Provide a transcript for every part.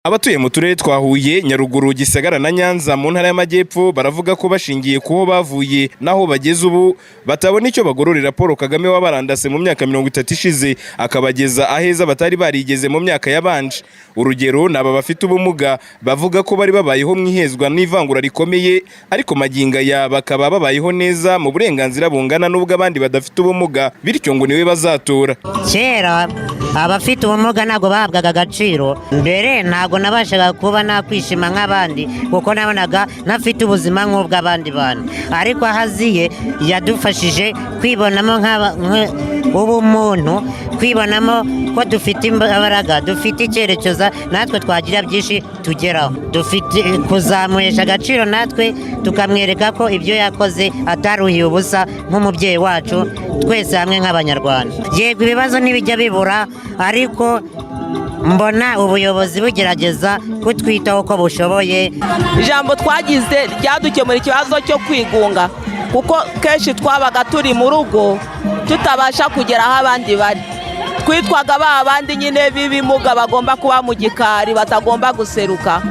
Abatuye mu turere twa Huye, Nyaruguru, Gisagara na Nyanza mu ntara y'Amajyepfo baravuga ko bashingiye kuho bavuye naho bageze ubu batabona icyo bagororera Paul Kagame wabarandase mu myaka 30 ishize akabageza aheza batari barigeze mu myaka yabanje. Urugero naba bafite ubumuga bavuga ko bari babayeho mwihezwa n'ivangura rikomeye, ariko maginga ya bakaba babayeho neza mu burenganzira bungana n'ubwo abandi badafite ubumuga, bityo ngo niwe bazatora. Kera abafite ubumuga nago bahabwaga agaciro, mbere nago nabashaga kuba nakwishima nk'abandi kuko nabonaga nafite ubuzima nk'ubw'abandi bantu, ariko ahaziye yadufashije kwibonamo ubumuntu, kwibonamo ko dufite imbaraga, dufite icyerekezo natwe twagira byinshi tugeraho, dufite kuzamuhesha agaciro natwe tukamwereka ko ibyo yakoze ataruhiye ubusa nk'umubyeyi wacu twese hamwe nk'abanyarwanda. Yego ibibazo ntibijya bibura, ariko mbona ubuyobozi bugerageza kutwitaho uko bushoboye. Ijambo twagize ryadukemura ikibazo cyo kwigunga, kuko kenshi twabaga turi mu rugo tutabasha kugera aho abandi bari, twitwaga abandi nyine b'ibimuga bagomba kuba mu gikari batagomba guseruka.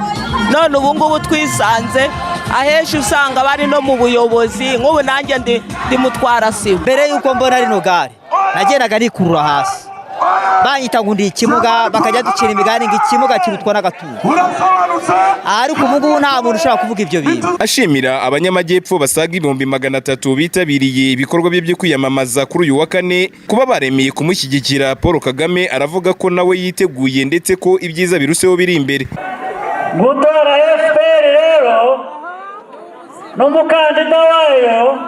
None ubu ngubu twisanze ahenshi usanga bari no mu buyobozi, nk'ubu nanjye ndi mutwara sibo. Mbere yuko mbona rino gare nagendaga nikurura hasi, banyita ngo ndi ikimuga, bakajya ducira imigani ngo ikimuga kirutwa n'agatungo, ariko ubu ngubu nta muntu ushobora kuvuga ibyo bintu. Ashimira abanyamajyepfo basaga 300 bitabiriye ibikorwa bye byo kwiyamamaza kuri uyu wa kane kuba baremeye kumushyigikira Paul Kagame, aravuga ko nawe yiteguye ndetse ko ibyiza biruseho biri imbere. Gutora FPR rero n'umukandida wayo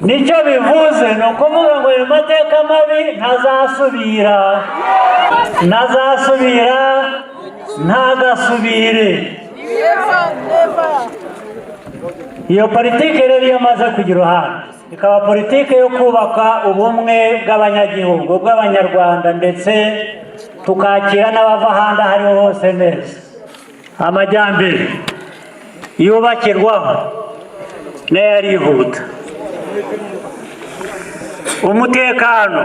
nicyo bivuze, ni ukuvuga ngo ayo mateka mabi ntagasubire. Iyo politiki rero yamaze kugira uruhande, ikaba politiki yo kubaka ubumwe bw'abanyagihugu, bw'abanyarwanda, ndetse tukakira n'abava ahandi aho ariho hose neza. Amajyambere yubakirwaho nayo arihuta, umutekano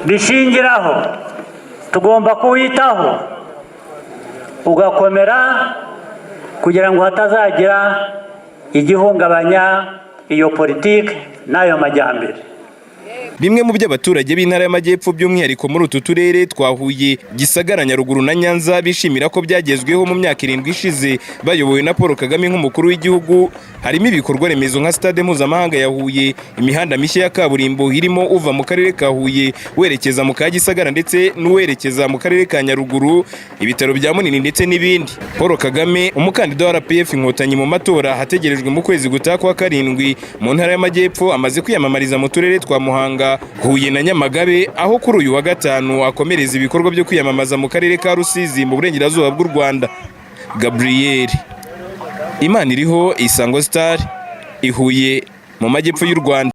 bishingiraho tugomba kuwitaho ugakomera kugira ngo hatazagira igihungabanya iyo politiki n'ayo majyambere. Bimwe mu by'abaturage b'intara y'Amajyepfo by'umwihariko muri utu turere twa Huye, Gisagara, Nyaruguru na Nyanza bishimira ko byagezweho mu myaka 7 ishize bayobowe na Paul Kagame nk'umukuru w'igihugu. Harimo ibikorwa remezo nka stade mpuzamahanga ya Huye, imihanda mishya ya kaburimbo irimo uva mu karere ka Huye werekeza mu ka Gisagara ndetse n'uwerekeza mu karere ka Nyaruguru, ibitaro bya Munini ndetse n'ibindi. Paul Kagame, umukandida wa RPF Inkotanyi mu matora hategerejwe mu kwezi gutaha kwa 7 mu ntara y'Amajyepfo, amaze kwiyamamariza mu turere twa Muhanga, Huye na Nyamagabe, aho kuri uyu wa gatanu akomereza ibikorwa byo kwiyamamaza mu karere ka Rusizi mu burengerazuba bw'u Rwanda. Gabriel Imaniriho, Isango Star, i Huye mu majyepfo y'u Rwanda.